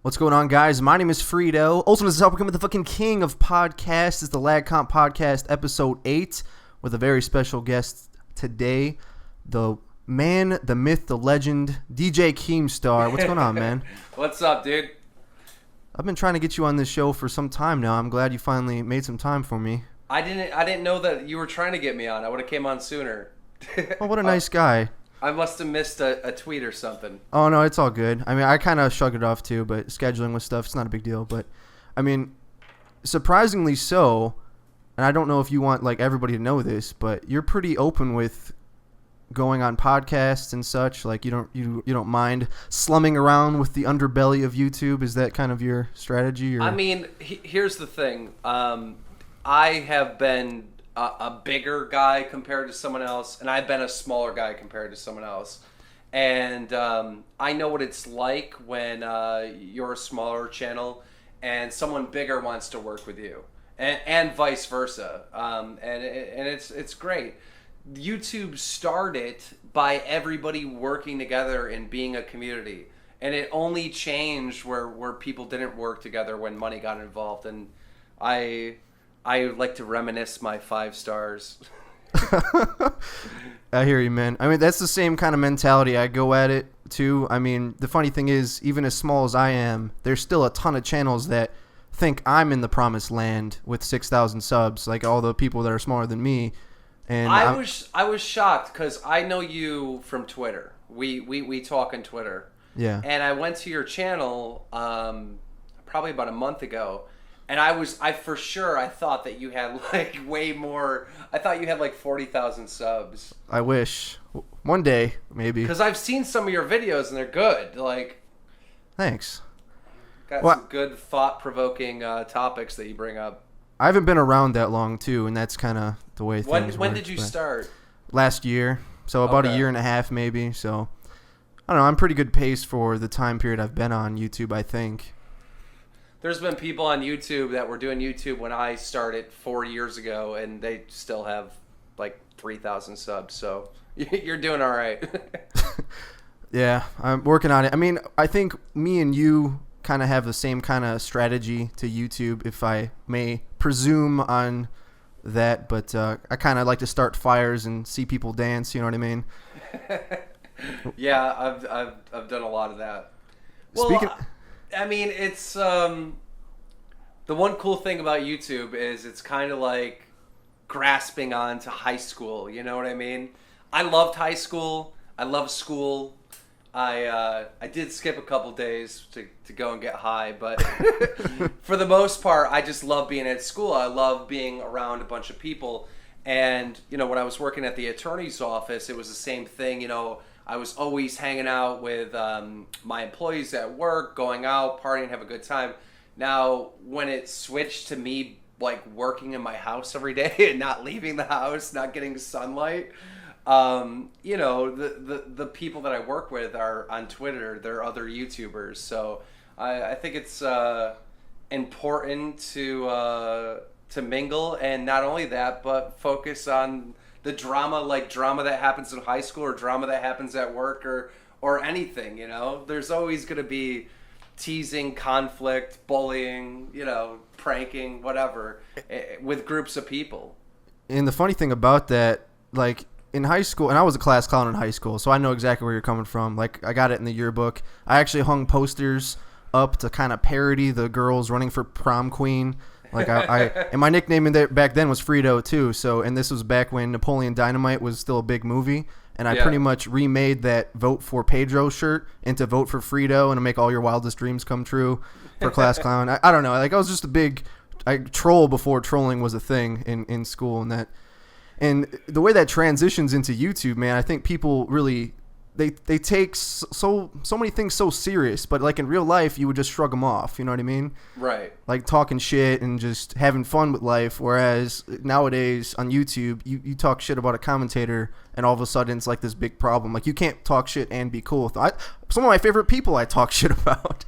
What's going on, guys? My name is Frito. Also, this is how we become the fucking king of podcasts. It's the Lag Comp Podcast, episode 8, with a very special guest today, the man, the myth, the legend, DJ KEEMSTAR. What's going on, man? What's up, dude? I've been trying to get you on this show for some time now. I'm glad you finally made some time for me. I didn't know that you were trying to get me on. I would have came on sooner. Oh, what a nice guy. I must have missed a tweet or something. Oh, no, it's all good. I mean, I kind of shrugged it off, too, but scheduling with stuff, it's not a big deal. But, I mean, surprisingly so, and I don't know if you want, like, everybody to know this, but you're pretty open with going on podcasts and such. Like, you don't mind slumming around with the underbelly of YouTube. Is that kind of your strategy? Or? I mean, here's the thing. I have been a bigger guy compared to someone else, and I've been a smaller guy compared to someone else. And I know what it's like when you're a smaller channel and someone bigger wants to work with you, and vice versa. And it's great. YouTube started by everybody working together and being a community, and it only changed where people didn't work together when money got involved. And I like to reminisce my 5 stars. I hear you, man. I mean, that's the same kind of mentality I go at it, too. I mean, the funny thing is, even as small as I am, there's still a ton of channels that think I'm in the promised land with 6,000 subs, like all the people that are smaller than me. And I was shocked because I know you from Twitter. We talk on Twitter. Yeah. And I went to your channel probably about a month ago. And I thought that you had like way more. I thought you had like 40,000 subs. I wish. One day, maybe. Because I've seen some of your videos and they're good. Like, thanks. Got some good thought-provoking topics that you bring up. I haven't been around that long, too, and that's kind of the way things When work, did you start? Last year. So about a year and a half, maybe. So, I don't know. I'm pretty good pace for the time period I've been on YouTube, I think. There's been people on YouTube that were doing YouTube when I started 4 years ago, and they still have like 3,000 subs. So you're doing all right. Yeah, I'm working on it. I mean, I think me and you kind of have the same kind of strategy to YouTube, if I may presume on that. But I kind of like to start fires and see people dance. You know what I mean? Yeah, I've done a lot of that. Well, I mean, it's the one cool thing about YouTube is it's kind of like grasping on to high school. You know what I mean? I loved high school. I love school. I did skip a couple days to go and get high, but for the most part, I just love being at school. I love being around a bunch of people. And, you know, when I was working at the attorney's office, it was the same thing. You know, I was always hanging out with my employees at work, going out, partying, have a good time. Now, when it switched to me, like, working in my house every day and not leaving the house, not getting sunlight, you know, the people that I work with are on Twitter. They're other YouTubers. So I think it's important to mingle, and not only that, but focus on the drama that happens in high school or drama that happens at work or anything, you know. There's always going to be teasing, conflict, bullying, you know, pranking, whatever, with groups of people. And the funny thing about that, like, in high school, and I was a class clown in high school, so I know exactly where you're coming from. Like, I got it in the yearbook. I actually hung posters up to kind of parody the girls running for prom queen. Like, and my nickname back then was Frito too. So, and this was back when Napoleon Dynamite was still a big movie, and I pretty much remade that "Vote for Pedro" shirt into "Vote for Frito" and to make all your wildest dreams come true for class clown. I don't know. Like, I was just a big troll before trolling was a thing in school, and that. And the way that transitions into YouTube, man, I think people really they take so many things so serious, but like in real life, you would just shrug them off. You know what I mean? Right. Like talking shit and just having fun with life. Whereas nowadays on YouTube, you talk shit about a commentator, and all of a sudden it's like this big problem. Like, you can't talk shit and be cool. Some of my favorite people I talk shit about.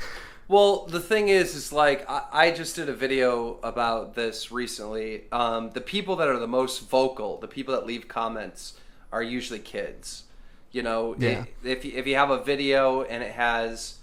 Well, the thing is like, I just did a video about this recently. The people that are the most vocal, the people that leave comments, are usually kids. You know, yeah. if you have a video and it has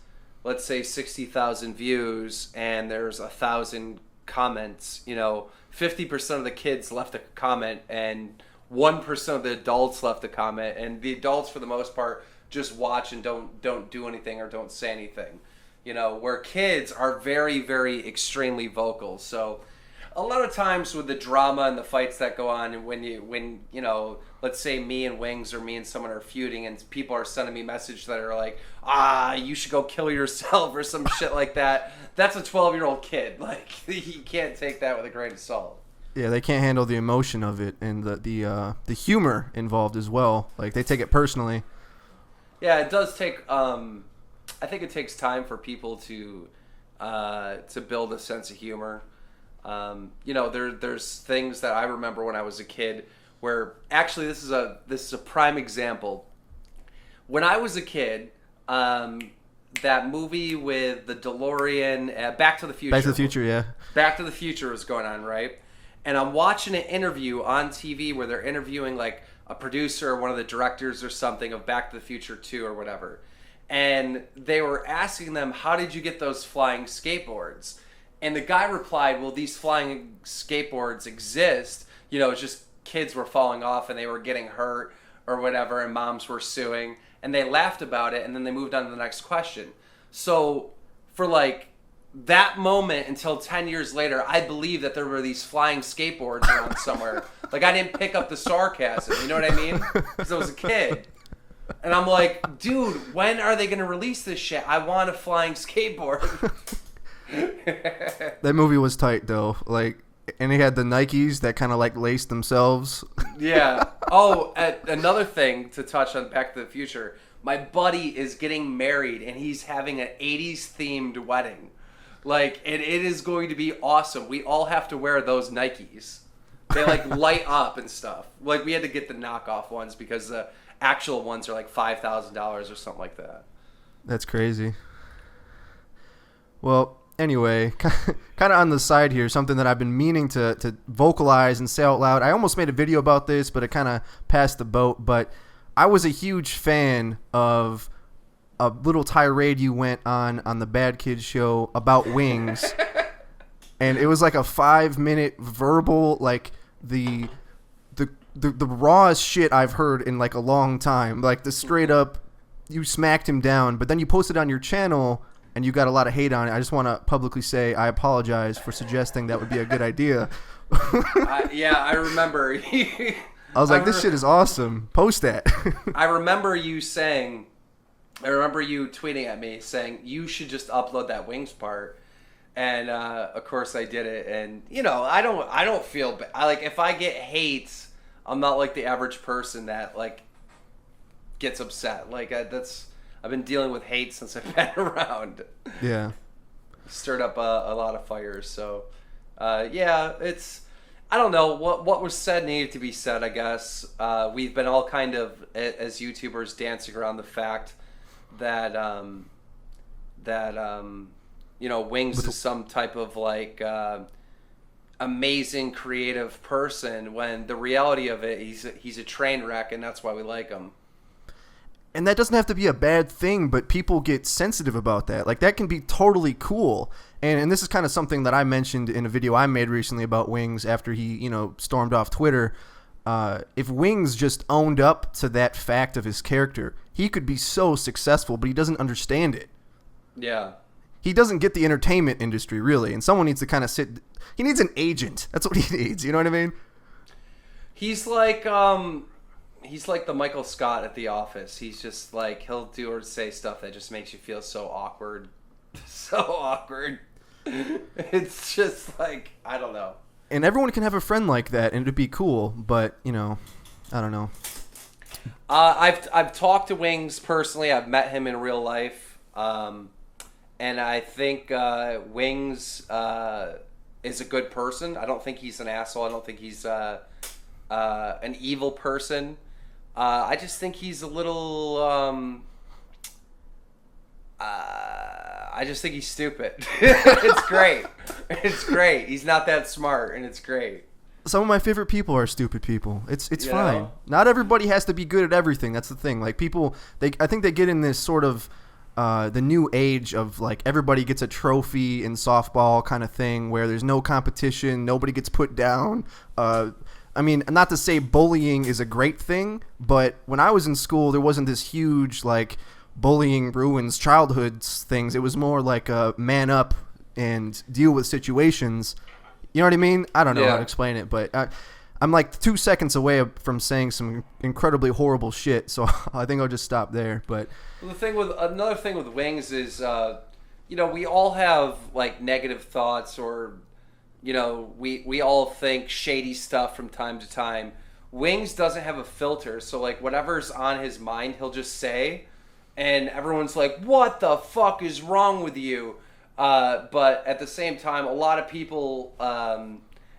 let's say 60,000 views and there's 1,000 comments, 50% of the kids left a comment and 1% of the adults left a comment, and the adults for the most part just watch and don't do anything or don't say anything. Where kids are very, very extremely vocal. So a lot of times with the drama and the fights that go on, and when let's say me and Wings or me and someone are feuding and people are sending me messages that are like, you should go kill yourself or some shit like that, that's a 12-year-old kid. Like, you can't take that with a grain of salt. Yeah, they can't handle the emotion of it and the humor involved as well. Like, they take it personally. Yeah, it does take. I think it takes time for people to build a sense of humor. There's things that I remember when I was a kid where actually this is a prime example. When I was a kid, that movie with the DeLorean, Back to the Future. Back to the Future, yeah. Back to the Future was going on, right? And I'm watching an interview on TV where they're interviewing like a producer or one of the directors or something of Back to the Future 2 or whatever. And they were asking them, how did you get those flying skateboards? And the guy replied, well, these flying skateboards exist. It's just kids were falling off and they were getting hurt or whatever, and moms were suing. And they laughed about it, and then they moved on to the next question. So for like that moment until 10 years later, I believe that there were these flying skateboards around somewhere. Like, I didn't pick up the sarcasm, you know what I mean? Because I was a kid. And I'm like, dude, when are they going to release this shit? I want a flying skateboard. That movie was tight, though. Like, and they had the Nikes that kind of like laced themselves. Yeah. Oh, another thing to touch on Back to the Future. My buddy is getting married, and he's having an 80s themed wedding. Like, it is going to be awesome. We all have to wear those Nikes. They like light up and stuff. Like, we had to get the knockoff ones because the actual ones are like $5,000 or something like that. That's crazy. Well, anyway, kind of on the side here, something that I've been meaning to vocalize and say out loud. I almost made a video about this, but it kind of passed the boat. But I was a huge fan of a little tirade you went on the Bad Kids show about Wings. And it was like a 5-minute verbal, like the rawest shit I've heard in like a long time. Like the straight up, you smacked him down, but then you posted on your channel and you got a lot of hate on it. I just want to publicly say I apologize for suggesting that would be a good idea. Yeah, I remember. I was like, this shit is awesome. Post that. I remember you tweeting at me saying you should just upload that Wings part. And of course I did it, and I don't feel bad. Like, if I get hate, I'm not like the average person that like gets upset. Like, I've been dealing with hate since I've been around. Yeah, stirred up a lot of fires. So yeah, I don't know what was said needed to be said. I guess we've been all kind of, as YouTubers, dancing around the fact that Wings is some type of like amazing creative person, when the reality of it, he's a train wreck, and that's why we like him. And that doesn't have to be a bad thing, but people get sensitive about that. Like, that can be totally cool. And this is kind of something that I mentioned in a video I made recently about Wings after he, stormed off Twitter. If Wings just owned up to that fact of his character, he could be so successful, but he doesn't understand it. Yeah. He doesn't get the entertainment industry, really. And someone needs to kind of he needs an agent. That's what he needs. You know what I mean? He's like the Michael Scott at The Office. He's just like, he'll do or say stuff that just makes you feel so awkward. So awkward. It's just like, I don't know. And everyone can have a friend like that, and it'd be cool, but, I don't know. I've talked to Wings personally. I've met him in real life. And I think Wings is a good person. I don't think he's an asshole. I don't think he's an evil person. I just think he's a little... I just think he's stupid. It's great. It's great. He's not that smart, and it's great. Some of my favorite people are stupid people. It's fine. know? Not everybody has to be good at everything. That's the thing. Like, people, I think they get in this sort of the new age of like everybody gets a trophy in softball kind of thing where there's no competition, nobody gets put down. I mean, not to say bullying is a great thing, but when I was in school, there wasn't this huge like bullying ruins childhoods things. It was more like a man up and deal with situations. You know what I mean? I don't know how to explain it, but I'm like 2 seconds away from saying some incredibly horrible shit, so I think I'll just stop there. But another thing with Wings is, you know, we all have like negative thoughts, or you know, we all think shady stuff from time to time. Wings doesn't have a filter, so like whatever's on his mind, he'll just say, and everyone's like, "What the fuck is wrong with you?" But at the same time, a lot of people,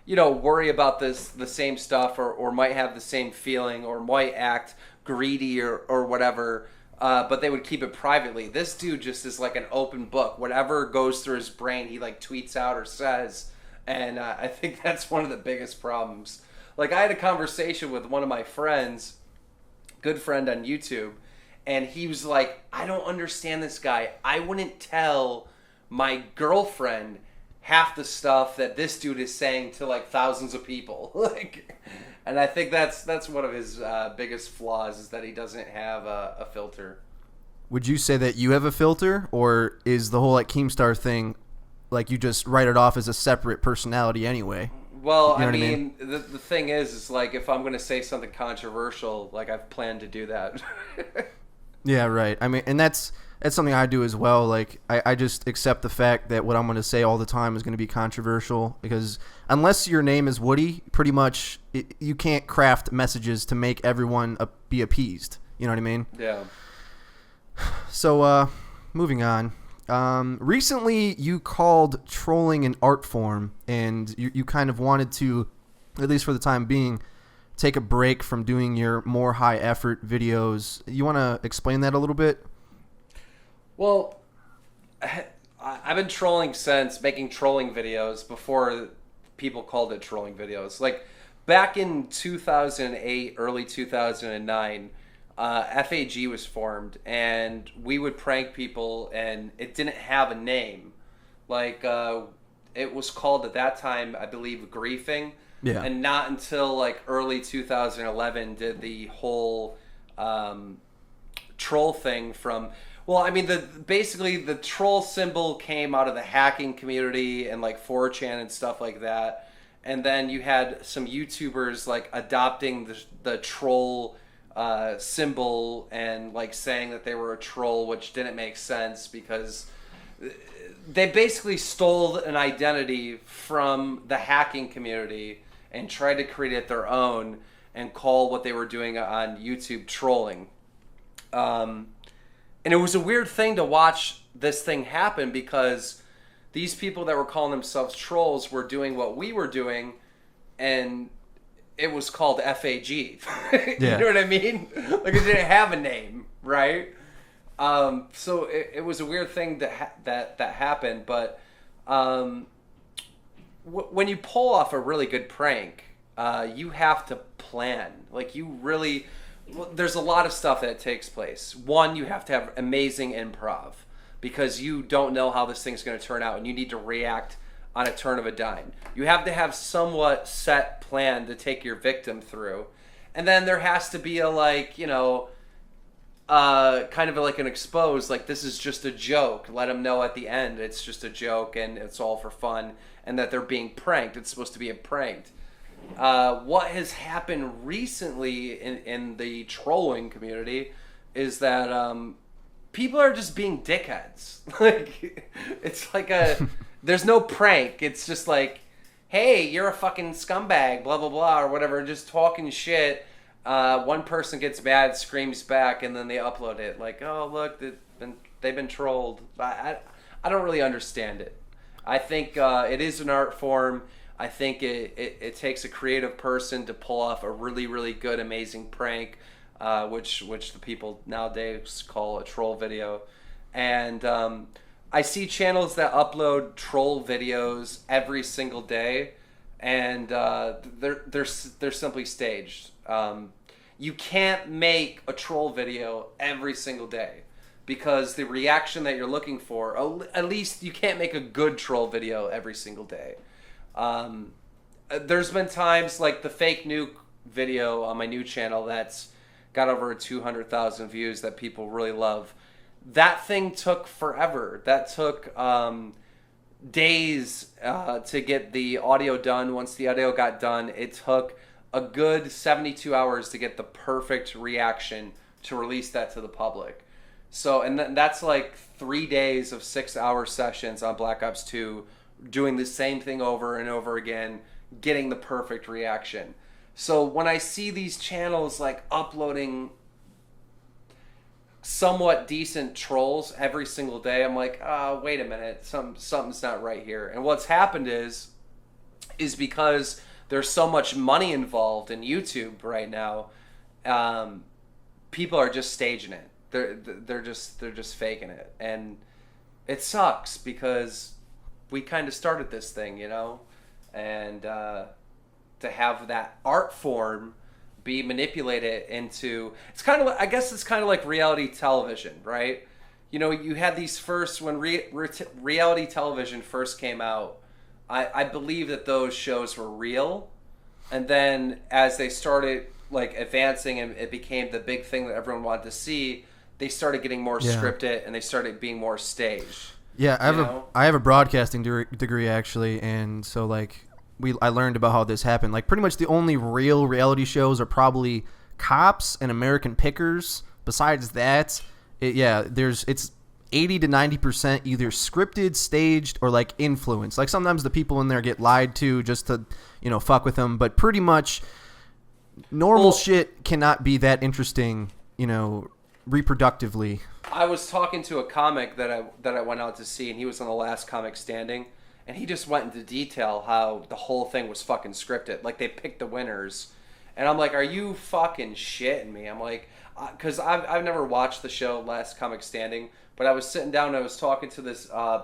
you know, worry about the same stuff, or might have the same feeling, or might act greedy or whatever, but they would keep it privately. This dude just is like an open book. Whatever goes through his brain, he like tweets out or says, and I think that's one of the biggest problems. Like, I had a conversation with one of my friends, good friend on YouTube, and he was like, "I don't understand this guy. I wouldn't tell my girlfriend half the stuff that this dude is saying to like thousands of people." Like, and I think that's one of his biggest flaws, is that he doesn't have a filter. Would you say that you have a filter, or is the whole like Keemstar thing like you just write it off as a separate personality anyway? Well, you know I mean? The thing is like, if I'm going to say something controversial, like, I've planned to do that. Yeah, right. I mean, and that's something I do as well. Like, I just accept the fact that what I'm going to say all the time is going to be controversial, because unless your name is Woody, pretty much you can't craft messages to make everyone be appeased. You know what I mean? Yeah. So, moving on. Recently, you called trolling an art form, and you kind of wanted to, at least for the time being, take a break from doing your more high effort videos. You want to explain that a little bit? Well, I've been trolling since making trolling videos before people called it trolling videos. Like, back in 2008, early 2009, FAG was formed, and we would prank people, and it didn't have a name. Like, it was called at that time, I believe, griefing. Yeah. And not until like early 2011 did the whole troll thing from. Well, I mean, basically the troll symbol came out of the hacking community and like 4chan and stuff like that. And then you had some YouTubers like adopting the troll symbol and like saying that they were a troll, which didn't make sense because they basically stole an identity from the hacking community and tried to create it their own and call what they were doing on YouTube trolling. And it was a weird thing to watch this thing happen, because these people that were calling themselves trolls were doing what we were doing, and it was called FAG. You know what I mean? Like, it didn't have a name, right? So it was a weird thing that happened, but when you pull off a really good prank, you have to plan. Like, there's a lot of stuff that takes place. One, you have to have amazing improv, because you don't know how this thing's going to turn out, and you need to react on a turn of a dime. You have to have somewhat set plan to take your victim through. And then there has to be a, like, you know, kind of like an expose, like, this is just a joke. Let them know at the end it's just a joke and it's all for fun, and that they're being pranked. It's supposed to be a prank. What has happened recently in the trolling community is that people are just being dickheads. Like, it's like there's no prank. It's just like, hey, you're a fucking scumbag, blah, blah, blah, or whatever, just talking shit. One person gets mad, screams back, and then they upload it. Like, oh, look, they've been trolled. I don't really understand it. I think it is an art form. I think it takes a creative person to pull off a really, really good, amazing prank, which the people nowadays call a troll video. And I see channels that upload troll videos every single day, and they're simply staged. You can't make a troll video every single day. because the reaction that you're looking for, at least you can't make a good troll video every single day. There's been times like the fake nuke video on my new channel that's got over 200,000 views that people really love. That thing took forever. That took days to get the audio done. Once the audio got done, it took a good 72 hours to get the perfect reaction to release that to the public. So, and that's like 3 days of 6-hour sessions on Black Ops 2, doing the same thing over and over again, getting the perfect reaction. So when I see these channels like uploading somewhat decent trolls every single day, I'm like, oh, wait a minute, something's not right here. And what's happened is because there's so much money involved in YouTube right now, people are just staging it. They're just faking it, and it sucks because we kind of started this thing, you know, and to have that art form be manipulated into, it's kind of, I guess it's kind of like reality television, right? You know, you had these first, when reality television first came out, I believe that those shows were real, and then as they started like advancing and it became the big thing that everyone wanted to see, they started getting more scripted and they started being more staged. Yeah, I have a broadcasting degree actually, and so like I learned about how this happened. Like pretty much the only real reality shows are probably Cops and American Pickers. Besides that, it's 80 to 90% either scripted, staged, or like influenced. Like sometimes the people in there get lied to just to, you know, fuck with them, but pretty much normal shit cannot be that interesting, you know, reproductively. I was talking to a comic that I went out to see, and he was on the last comic standing, and he just went into detail how the whole thing was fucking scripted. Like they picked the winners, and I'm like, are you fucking shitting me? I'm like, because I've never watched the show Last Comic Standing, but I was sitting down and I was talking to this I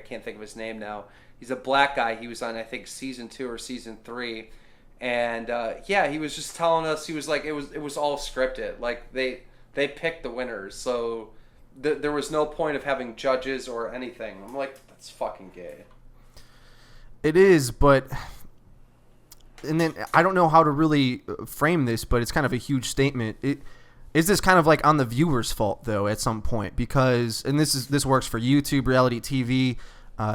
can't think of his name now. He's a black guy. He was on, I think, season 2 or season 3, and he was just telling us, he was like, it was all scripted. Like they picked the winners, so there was no point of having judges or anything. I'm like, that's fucking gay. It is, but and then I don't know how to really frame this, but it's kind of a huge statement. Is this kind of like on the viewer's fault though at some point? Because, and this works for YouTube, reality TV,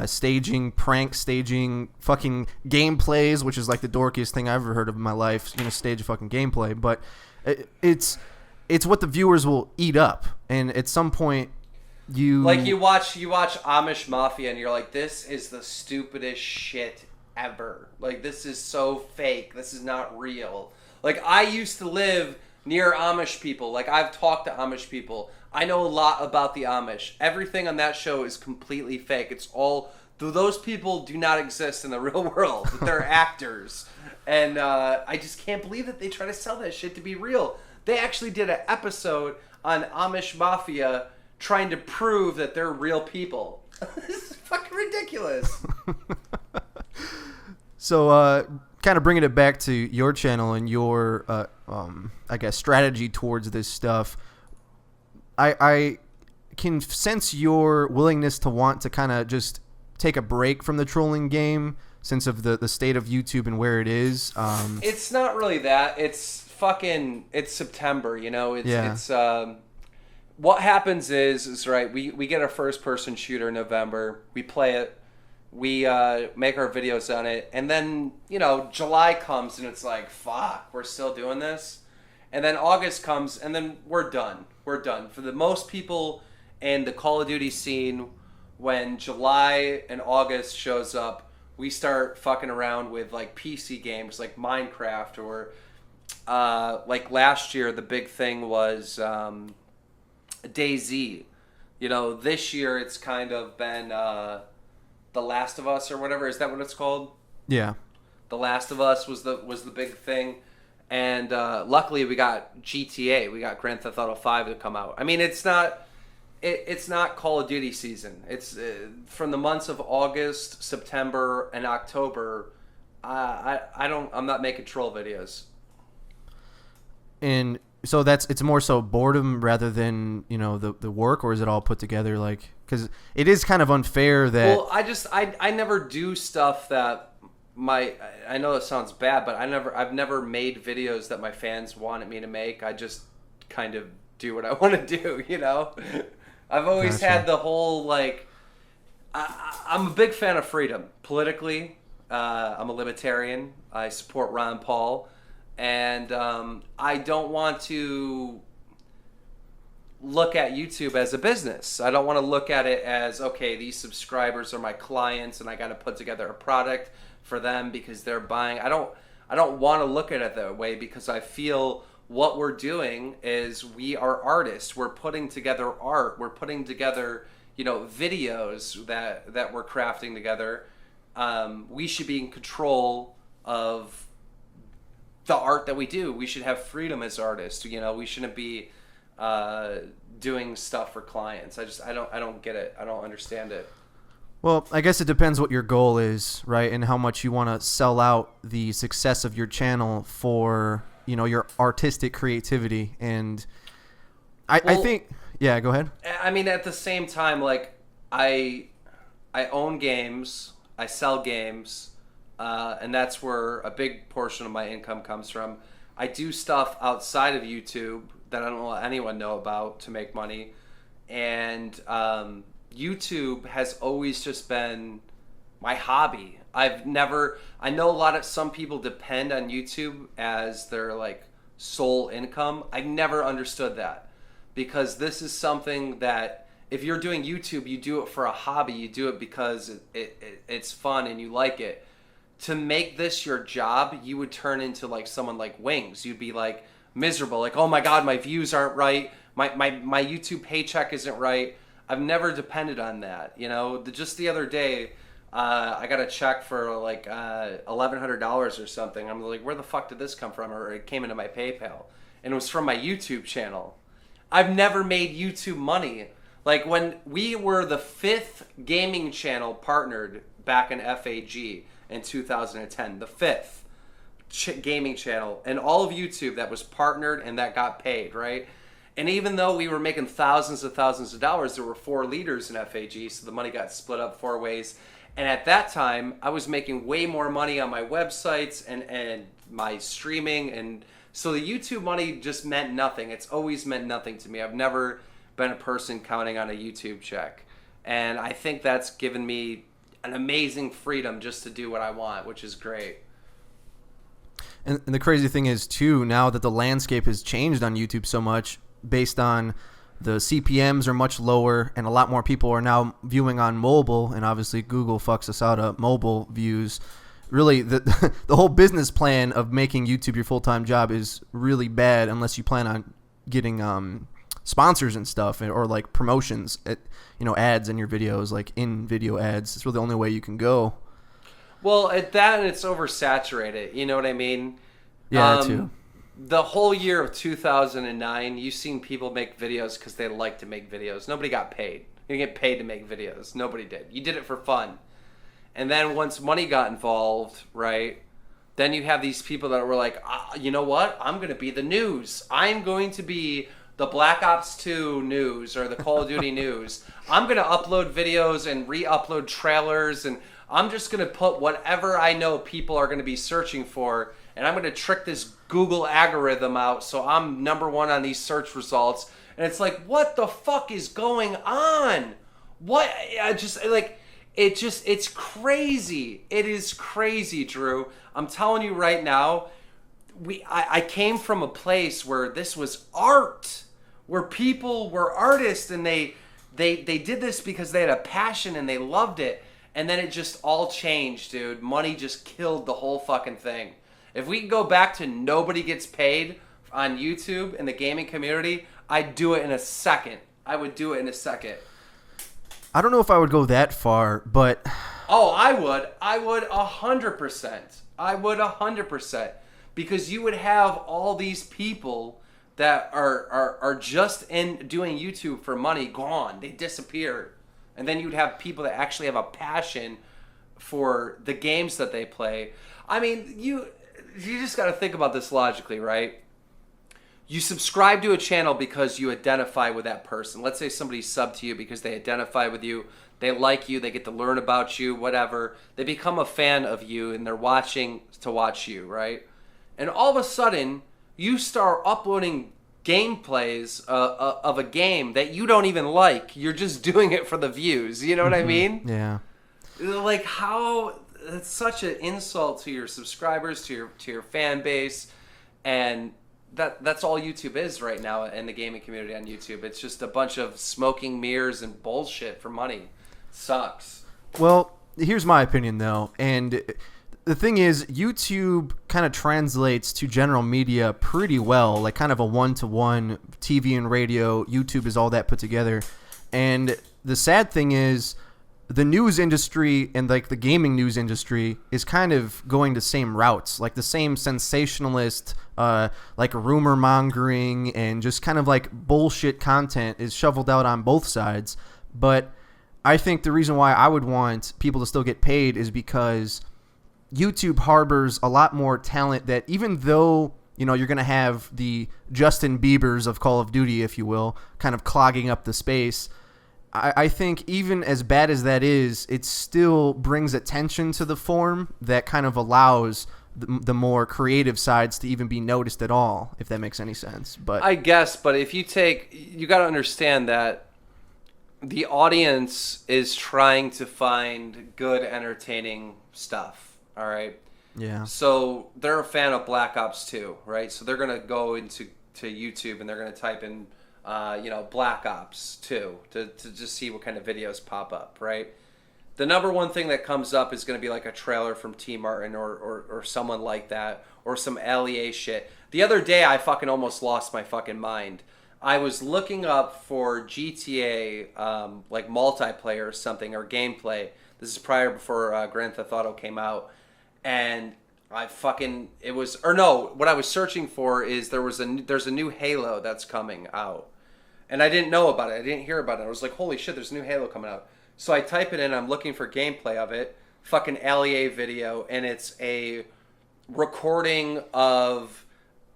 staging, prank staging, fucking gameplays, which is like the dorkiest thing I've ever heard of in my life. Gonna stage a fucking gameplay, but it's what the viewers will eat up, and at some point you watch Amish Mafia and you're like, this is the stupidest shit ever. Like, this is so fake. This is not real. Like, I used to live near Amish people. Like, I've talked to Amish people. I know a lot about the Amish. Everything on that show is completely fake. It's all, those people do not exist in the real world. They're actors. And I just can't believe that they try to sell that shit to be real. They actually did an episode on Amish Mafia trying to prove that they're real people. This is fucking ridiculous. So, kind of bringing it back to your channel and your, I guess, strategy towards this stuff, I can sense your willingness to want to kind of just take a break from the trolling game since of the state of YouTube and where it is. It's not really that. It's September, you know? It's what happens is right, we get our first person shooter in November, we play it, we make our videos on it, and then, you know, July comes and it's like, fuck, we're still doing this. And then August comes and then we're done. We're done. For the most people in the Call of Duty scene, when July and August shows up, we start fucking around with like PC games like Minecraft, or like last year the big thing was DayZ. You know, this year it's kind of been The Last of Us or whatever. Is that what it's called? Yeah. The Last of Us was the big thing. And luckily we got GTA. We got Grand Theft Auto 5 to come out. I mean, it's not Call of Duty season. It's from the months of August, September, and October. I'm not making troll videos. And So it's more so boredom rather than, the work, or is it all put together? Like, because it is kind of unfair that. Well, I never do stuff that I know it sounds bad, but I've never made videos that my fans wanted me to make. I just kind of do what I want to do, you know? I've always Gotcha. had the whole, like, I'm a big fan of freedom. Politically, I'm a libertarian. I support Ron Paul. And I don't want to look at YouTube as a business. I don't want to look at it as, okay, these subscribers are my clients and I got to put together a product for them because they're buying. I don't want to look at it that way, because I feel what we're doing is we are artists. We're putting together art. We're putting together, videos that we're crafting together. We should be in control of the art that we do. We should have freedom as artists. We shouldn't be doing stuff for clients. I don't get it. I don't understand it. Well, I guess it depends what your goal is, right? And how much you want to sell out the success of your channel for, your artistic creativity. And I think, yeah, go ahead. I mean, at the same time, like, I own games, I sell games, and that's where a big portion of my income comes from. I do stuff outside of YouTube that I don't let anyone know about to make money. And YouTube has always just been my hobby. I know some people depend on YouTube as their, like, sole income. I never understood that, because this is something that, if you're doing YouTube, you do it for a hobby. You do it because it's fun and you like it. To make this your job, you would turn into, like, someone like Wings. You'd be, like, miserable, like, oh my god, my views aren't right, my YouTube paycheck isn't right. I've never depended on that. Just the other day, I got a check for like $1,100 or something. I'm like, where the fuck did this come from? Or it came into my PayPal, and it was from my YouTube channel. I've never made YouTube money. Like, when we were the 5th gaming channel partnered back in FAG in 2010, the 5th gaming channel and all of YouTube that was partnered and that got paid, right? And even though we were making thousands of dollars, there were 4 leaders in FAG, so the money got split up 4 ways. And at that time, I was making way more money on my websites and my streaming, and so the YouTube money just meant nothing. It's always meant nothing to me. I've never been a person counting on a YouTube check. And I think that's given me an amazing freedom just to do what I want, which is great. And the crazy thing is, too, now that the landscape has changed on YouTube so much, based on the CPMs are much lower, and a lot more people are now viewing on mobile, and obviously Google fucks us out of mobile views. Really, the whole business plan of making YouTube your full-time job is really bad unless you plan on getting sponsors and stuff, or like promotions, ads in your videos, like in-video ads. It's really the only way you can go. Well, at that, and it's oversaturated. You know what I mean? Yeah, too. The whole year of 2009, you've seen people make videos because they like to make videos. Nobody got paid. You didn't get paid to make videos. Nobody did. You did it for fun. And then once money got involved, right, then you have these people that were like, you know what? I'm going to be the news. I'm going to be the Black Ops 2 news or the Call of Duty news. I'm going to upload videos and re-upload trailers, and I'm just going to put whatever I know people are going to be searching for, and I'm going to trick this Google algorithm out so I'm #1 on these search results. And it's like, what the fuck is going on? It's crazy. It is crazy, Drew. I'm telling you right now, I came from a place where this was art, where people were artists, and they did this because they had a passion and they loved it. And then it just all changed, dude. Money just killed the whole fucking thing. If we can go back to nobody gets paid on YouTube in the gaming community, I'd do it in a second. I would do it in a second. I don't know if I would go that far, but... Oh, I would. I would 100%. I would 100%. Because you would have all these people that are just in doing YouTube for money gone. They disappear. And then you'd have people that actually have a passion for the games that they play. I mean, you just got to think about this logically, right? you subscribe to a channel because you identify with that person. Let's say somebody subbed to you because they identify with you, they like you, they get to learn about you, whatever. They become a fan of you and they're watching to watch you, right? And all of a sudden, you start uploading gameplays of a game that you don't even like. You're just doing it for the views. You know what I mean? Yeah. Like how it's such an insult to your subscribers, to your fan base, and that's all YouTube is right now in the gaming community on YouTube. It's just a bunch of smoking mirrors and bullshit for money. Sucks. Well, here's my opinion though, and the thing is, YouTube kind of translates to general media pretty well, like kind of a one-to-one. TV and radio, YouTube is all that put together. And the sad thing is, the news industry and like the gaming news industry is kind of going the same routes, like the same sensationalist, like rumor mongering and just kind of like bullshit content is shoveled out on both sides. But I think the reason why I would want people to still get paid is because YouTube harbors a lot more talent that, even though, you know, you're going to have the Justin Biebers of Call of Duty, if you will, kind of clogging up the space, I think even as bad as that is, it still brings attention to the form that kind of allows the more creative sides to even be noticed at all, if that makes any sense. But I guess, but if you got to understand that the audience is trying to find good, entertaining stuff, all right? Yeah. So they're a fan of Black Ops 2, right? So they're going to go into YouTube and they're going to type in Black Ops 2 to just see what kind of videos pop up, right? The number one thing that comes up is going to be like a trailer from T. Martin or someone like that, or some LEA shit. The other day, I fucking almost lost my fucking mind. I was looking up for GTA, like multiplayer or something, or gameplay. This is before Grand Theft Auto came out. And what I was searching for is there's a new Halo that's coming out. And I didn't know about it. I didn't hear about it. I was like, holy shit, there's a new Halo coming out. So I type it in. I'm looking for gameplay of it. Fucking LEA video. And it's a recording of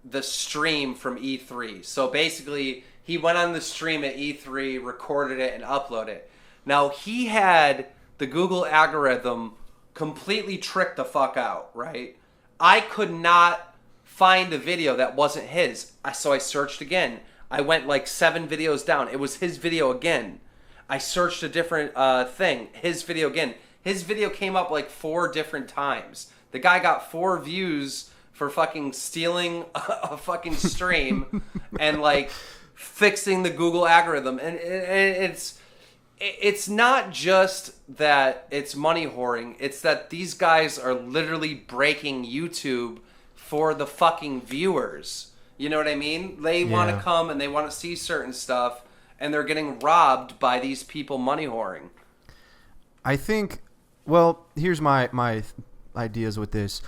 the stream from E3. So basically, he went on the stream at E3, recorded it, and uploaded it. Now, he had the Google algorithm completely tricked the fuck out, right? I could not find a video that wasn't his. So I searched again. I went like 7 videos down. It was his video again. I searched a different thing. His video again. His video came up like 4 different times. The guy got 4 views for fucking stealing a fucking stream and like fixing the Google algorithm. And it's not just that it's money whoring. It's that these guys are literally breaking YouTube for the fucking viewers. You know what I mean? They want to come and they want to see certain stuff, and they're getting robbed by these people money whoring. I think, well, here's my ideas with this.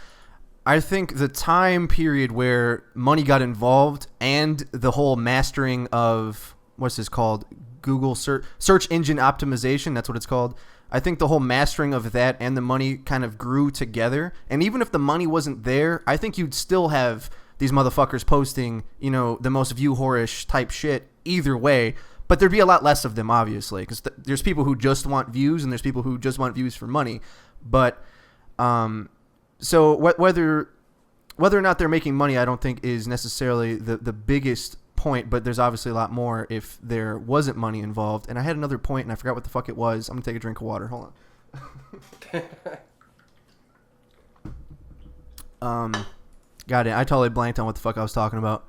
I think the time period where money got involved and the whole mastering of, what's this called? Google search engine optimization, that's what it's called. I think the whole mastering of that and the money kind of grew together. And even if the money wasn't there, I think you'd still have these motherfuckers posting, you know, the most view whorish type shit either way. But there'd be a lot less of them, obviously, because there's people who just want views and there's people who just want views for money. But so whether or not they're making money, I don't think is necessarily the biggest point, but there's obviously a lot more if there wasn't money involved. And I had another point and I forgot what the fuck it was. I'm gonna take a drink of water. Hold on. Got it. I totally blanked on what the fuck I was talking about.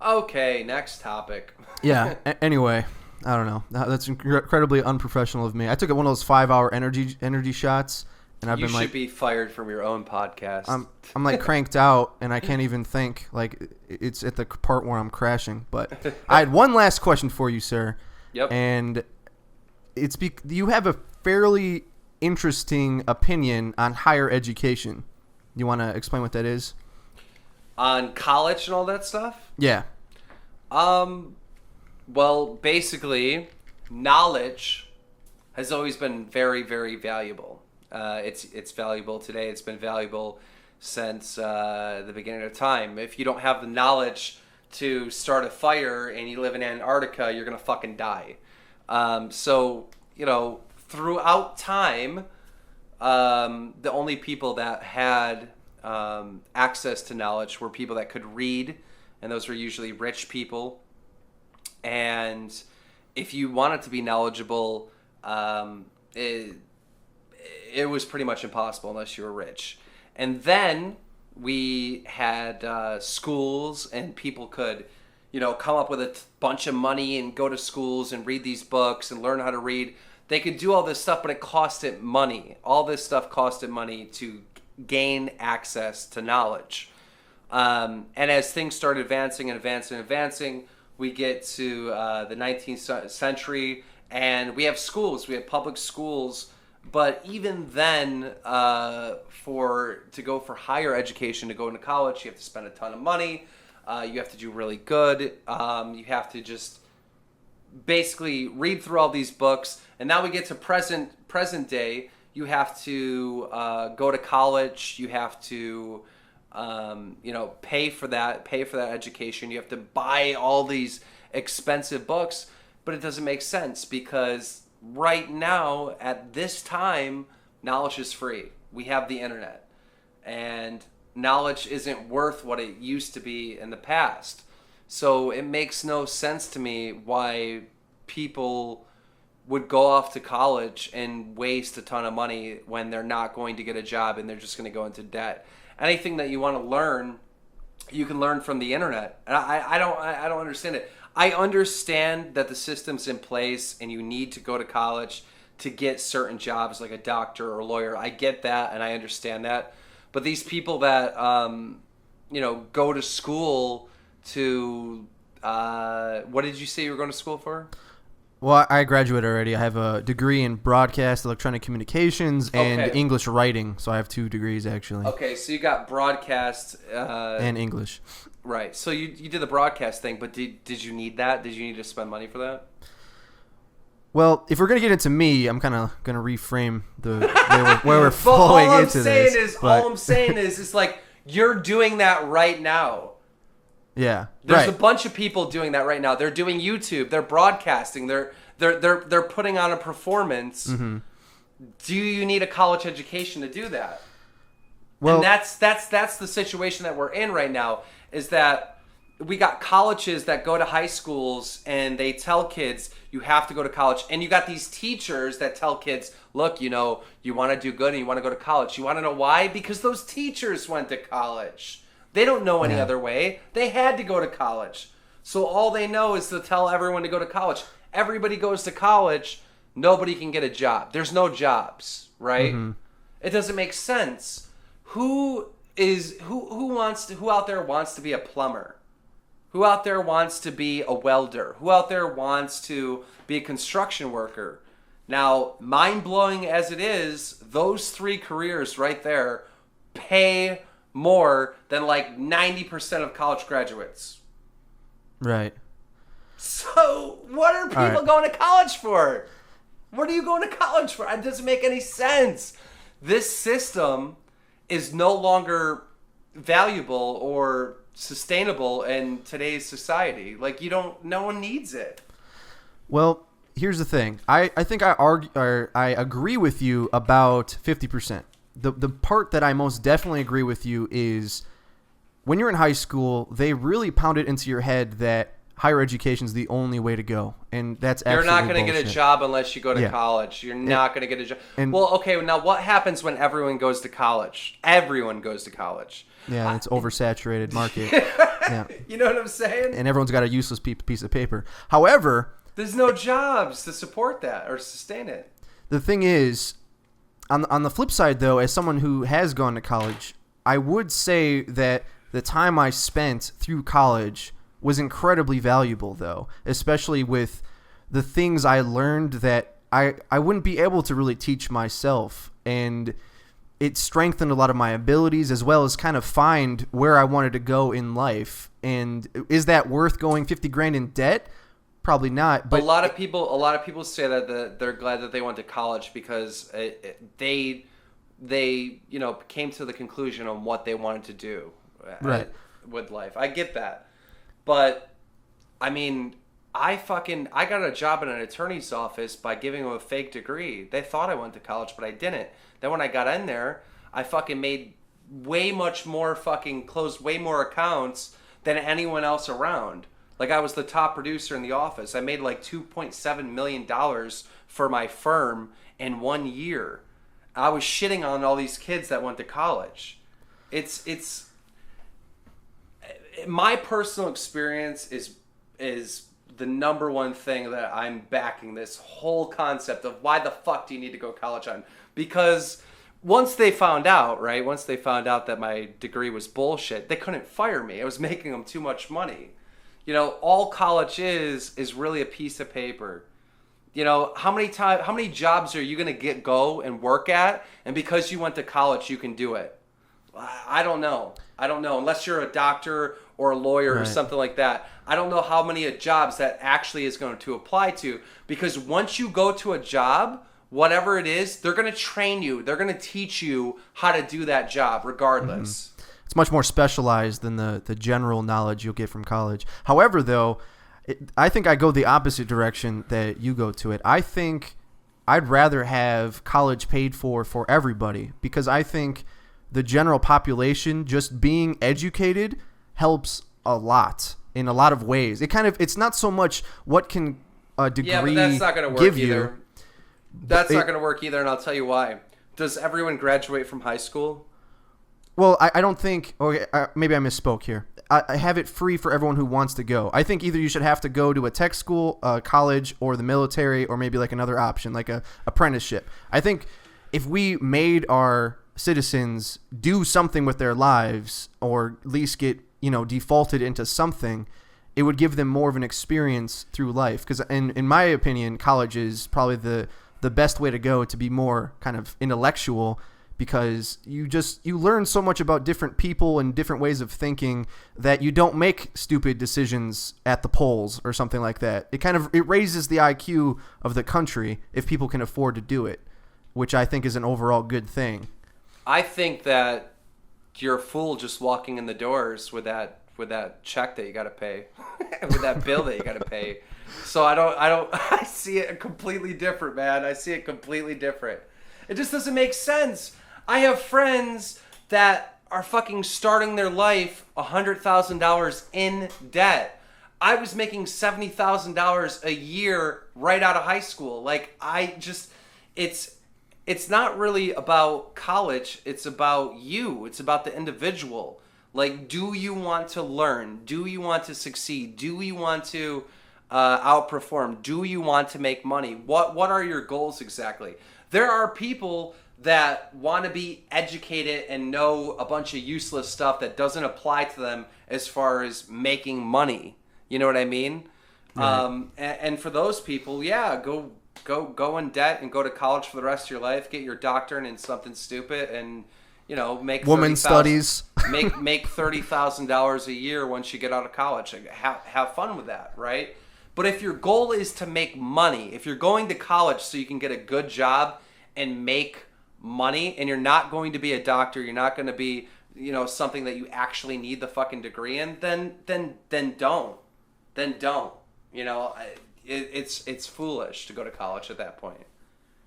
Okay, next topic. Yeah. Anyway, I don't know. That's incredibly unprofessional of me. I took one of those 5-hour energy shots, and I've been like, you should be fired from your own podcast. I'm like cranked out, and I can't even think. Like, it's at the part where I'm crashing. But I had one last question for you, sir. Yep. And you have a fairly interesting opinion on higher education. You want to explain what that is? On college and all that stuff? Yeah. Well, basically, knowledge has always been very, very valuable. It's valuable today. It's been valuable since the beginning of time. If you don't have the knowledge to start a fire and you live in Antarctica, you're gonna fucking die. So throughout time, the only people that had access to knowledge were people that could read, and those were usually rich people. And if you wanted to be knowledgeable, it was pretty much impossible unless you were rich. And then we had schools, and people could, come up with a bunch of money and go to schools and read these books and learn how to read. They could do all this stuff, but it costed money. All this stuff costed money to gain access to knowledge. And as things started advancing, we get to the 19th century, and we have schools. We have public schools. But even then, to go for higher education, to go into college, you have to spend a ton of money. You have to do really good. You have to just basically read through all these books. And now we get to present day. You have to go to college. You have to pay for that education. You have to buy all these expensive books. But it doesn't make sense, because right now, at this time, knowledge is free. We have the internet. And knowledge isn't worth what it used to be in the past. So it makes no sense to me why people would go off to college and waste a ton of money when they're not going to get a job and they're just going to go into debt. Anything that you want to learn, you can learn from the internet. And I don't understand it. I understand that the system's in place and you need to go to college to get certain jobs like a doctor or a lawyer. I get that and I understand that. But these people that, go to school to, what did you say you were going to school for? Well, I graduated already. I have a degree in broadcast, electronic communications, and English writing. So I have 2 degrees, actually. Okay, so you got broadcast. And English. Right. So you did the broadcast thing, but did you need that? Did you need to spend money for that? Well, if we're going to get into me, I'm kind of going to reframe the where we're flowing into this. All I'm saying is, it's like you're doing that right now. Yeah. There's a bunch of people doing that right now. They're doing YouTube. They're broadcasting. They're putting on a performance. Mm-hmm. Do you need a college education to do that? Well, and that's the situation that we're in right now, is that we got colleges that go to high schools and they tell kids you have to go to college. And you got these teachers that tell kids, look, you want to do good and you want to go to college. You want to know why? Because those teachers went to college. They don't know any other way. They had to go to college. So all they know is to tell everyone to go to college. Everybody goes to college. Nobody can get a job. There's no jobs, right? Mm-hmm. It doesn't make sense. Who out there wants to be a plumber? Who out there wants to be a welder? Who out there wants to be a construction worker? Now, mind-blowing as it is, those 3 careers right there pay more than like 90% of college graduates. Right. So what are people going to college for? What are you going to college for? It doesn't make any sense. This system is no longer valuable or sustainable in today's society. Like, no one needs it. Well, here's the thing. I think I agree with you about 50%. The part that I most definitely agree with you is when you're in high school, they really pound it into your head that higher education is the only way to go, and that's absolutely You're not going to get a job unless you go to college. You're not going to get a job. Well, okay, now what happens when everyone goes to college? Everyone goes to college. Yeah, it's oversaturated market. Yeah. You know what I'm saying? And everyone's got a useless piece of paper. However, there's no jobs to support that or sustain it. The thing is, on the flip side, though, as someone who has gone to college, I would say that the time I spent through college was incredibly valuable, though, especially with the things I learned that I wouldn't be able to really teach myself. And it strengthened a lot of my abilities, as well as kind of find where I wanted to go in life. And is that worth going $50,000 in debt? Probably not. But a lot of people say that they're glad that they went to college because they came to the conclusion on what they wanted to do with life. I get that. But I mean, I got a job in an attorney's office by giving them a fake degree. They thought I went to college, but I didn't. Then when I got in there, I fucking made way much more, fucking closed way more accounts than anyone else around. Like, I was the top producer in the office. I made like $2.7 million for my firm in 1 year. I was shitting on all these kids that went to college. It's my personal experience is the number one thing that I'm backing this whole concept of why the fuck do you need to go to college on? Because once they found out that my degree was bullshit, they couldn't fire me. I was making them too much money. You know, all college is really a piece of paper. You know, how many jobs are you going to go and work at, and because you went to college you can do it? I don't know. Unless you're a doctor or a lawyer or something like that. I don't know how many jobs that actually is going to apply to, because once you go to a job, whatever it is, they're going to train you. They're going to teach you how to do that job regardless. Mm-hmm. It's much more specialized than the general knowledge you'll get from college. However, though, I think I go the opposite direction that you go to it. I think I'd rather have college paid for everybody, because I think the general population just being educated helps a lot in a lot of ways. It's not so much what can a degree but that's not going to give work either. you. That's not going to work either, and I'll tell you why. Does everyone graduate from high school? Well, I don't think, or maybe I misspoke here. I have it free for everyone who wants to go. I think either you should have to go to a tech school, college, or the military, or maybe like another option, like a apprenticeship. I think if we made our citizens do something with their lives, or at least get, defaulted into something, it would give them more of an experience through life. Because in my opinion, college is probably the best way to go to be more kind of intellectual, because you learn so much about different people and different ways of thinking that you don't make stupid decisions at the polls or something like that. It raises the IQ of the country if people can afford to do it, which I think is an overall good thing. I think that you're a fool just walking in the doors with that check that you got to pay, with that bill that you got to pay. So I see it completely different, man. I see it completely different. It just doesn't make sense. I have friends that are fucking starting their life $100,000 in debt. I was making $70,000 a year right out of high school. Like, it's not really about college. It's about you. It's about the individual. Like, do you want to learn? Do you want to succeed? Do you want to outperform? Do you want to make money? What are your goals exactly? There are people that want to be educated and know a bunch of useless stuff that doesn't apply to them as far as making money. You know what I mean? Right. And for those people, yeah, go in debt and go to college for the rest of your life. Get your doctorate in something stupid, and make women's studies. make $30,000 a year once you get out of college. Have fun with that, right? But if your goal is to make money, if you're going to college so you can get a good job and make money, and you're not going to be a doctor, you're not going to be, something that you actually need the fucking degree in, then don't. It's foolish to go to college at that point.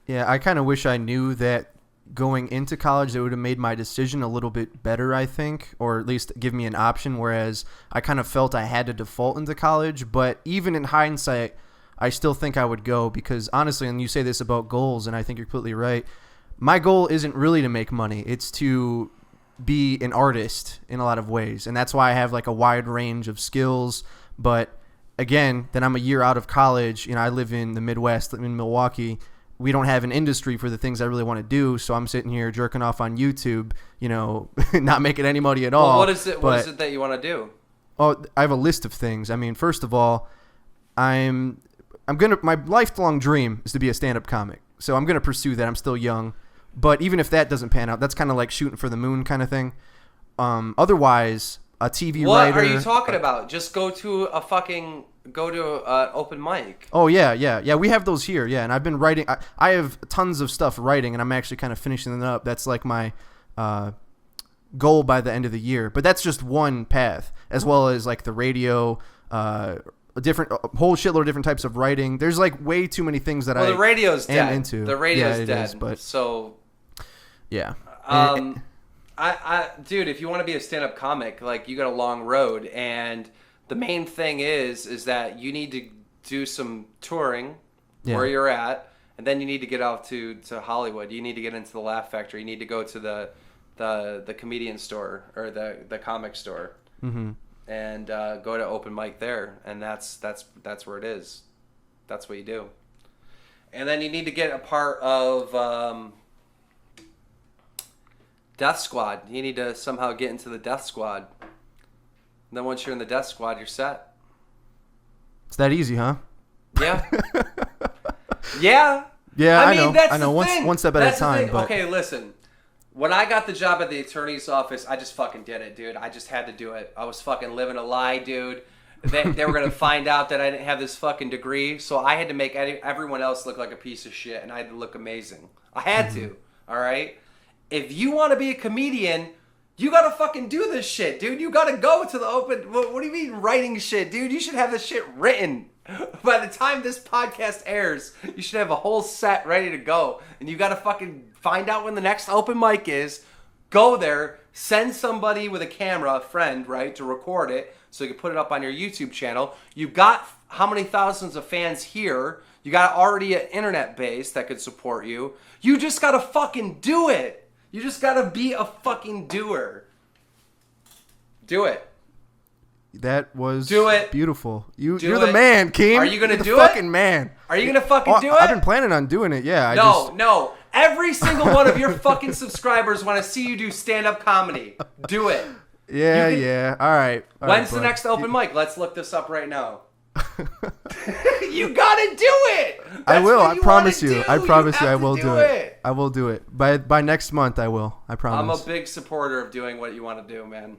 Yeah, I kind of wish I knew that going into college, that would have made my decision a little bit better, I think, or at least give me an option, whereas I kind of felt I had to default into college. But even in hindsight, I still think I would go, because honestly, and you say this about goals, and I think you're completely right, my goal isn't really to make money. It's to be an artist in a lot of ways, and that's why I have like a wide range of skills. But again, then I'm a year out of college. I live in the Midwest, in Milwaukee. We don't have an industry for the things I really want to do, so I'm sitting here jerking off on YouTube, not making any money at all. Well, what is it that you want to do? Oh, I have a list of things. I mean, first of all, my lifelong dream is to be a stand-up comic. So I'm going to pursue that. I'm still young. But even if that doesn't pan out, that's kind of like shooting for the moon kind of thing. Otherwise, a TV writer. What are you talking about? Just go to an open mic. Oh, yeah. We have those here, yeah. And I've been writing. I have tons of stuff writing, and I'm actually kind of finishing them up. That's like my goal by the end of the year. But that's just one path. as well as like the radio, a whole shitload of different types of writing. There's like way too many things that the radio's am dead. into. The radio's it dead. is, but so yeah. Dude, if you want to be a stand-up comic, like you got a long road, and the main thing is that you need to do some touring where you're at, and then you need to get out to Hollywood. You need to get into the Laugh Factory. You need to go to the comedian store or the comic store, and go to open mic there, and that's where it is. That's what you do. And then you need to get a part of Death Squad. You need to somehow get into the Death Squad. And then once you're in the Death Squad, you're set. It's that easy, huh? Yeah. Yeah. Yeah, I mean, know. I know. One step at a time. But okay, listen. When I got the job at the attorney's office, I just fucking did it, dude. I just had to do it. I was fucking living a lie, dude. They were going to find out that I didn't have this fucking degree, so I had to make everyone else look like a piece of shit, and I had to look amazing. I had to, all right? If you want to be a comedian, you got to fucking do this shit, dude. You got to go to the open... What do you mean writing shit, dude? You should have this shit written. By the time this podcast airs, you should have a whole set ready to go. And you got to fucking find out when the next open mic is. Go there. Send somebody with a camera, a friend, right, to record it so you can put it up on your YouTube channel. You got how many thousands of fans here? You got already an internet base that could support you. You just got to fucking do it. You just got to be a fucking doer. Do it. that was beautiful. You're it. the man, Keem. Are you going to do it? Fucking man. Are you going to fucking do it? I've been planning on doing it, yeah. No. Every single one of your fucking subscribers want to see you do stand-up comedy. Do it. Yeah. All right. When's the next open mic? Let's look this up right now. You gotta do it. I will. I promise you. I promise you. I will do it. I will do it by next month. I will. I promise. I'm a big supporter of doing what you want to do, man.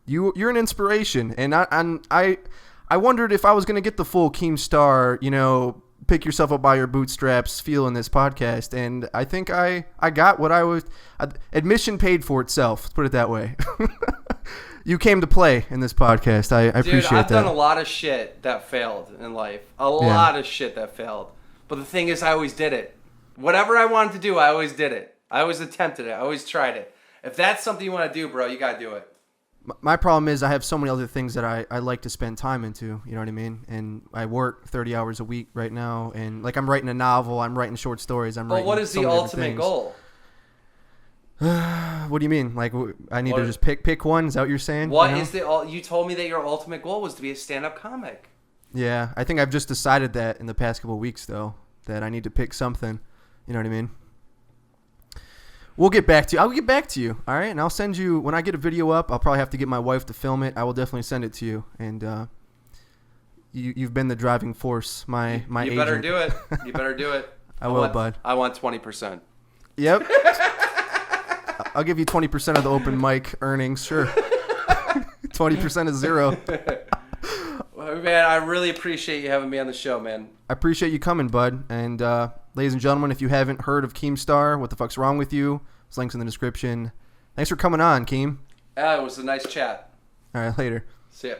You're an inspiration, and I wondered if I was gonna get the full Keemstar, pick yourself up by your bootstraps feel in this podcast, and I think I got what I was. Admission paid for itself. Let's put it that way. You came to play in this podcast. I appreciate that. Dude, I've done a lot of shit that failed in life. A lot of shit that failed. But the thing is, I always did it. Whatever I wanted to do, I always did it. I always attempted it. I always tried it. If that's something you want to do, bro, you got to do it. My problem is I have so many other things that I like to spend time into. You know what I mean? And I work 30 hours a week right now. And like I'm writing a novel. I'm writing short stories. But what is the ultimate goal? What do you mean? Like I need to just pick one? Is that what you're saying? You told me that your ultimate goal was to be a stand-up comic. Yeah, I think I've just decided that in the past couple of weeks, though, that I need to pick something. You know what I mean? We'll get back to you. I'll get back to you, all right? And I'll send you, when I get a video up, I'll probably have to get my wife to film it. I will definitely send it to you. And you've been the driving force, my agent. You better do it. You better do it. I will, bud. I want 20%. Yep. I'll give you 20% of the open mic earnings, sure. 20% is zero. Well, man, I really appreciate you having me on the show, man. I appreciate you coming, bud. And ladies and gentlemen, if you haven't heard of Keemstar, what the fuck's wrong with you? There's links in the description. Thanks for coming on, Keem. It was a nice chat. All right, later. See ya.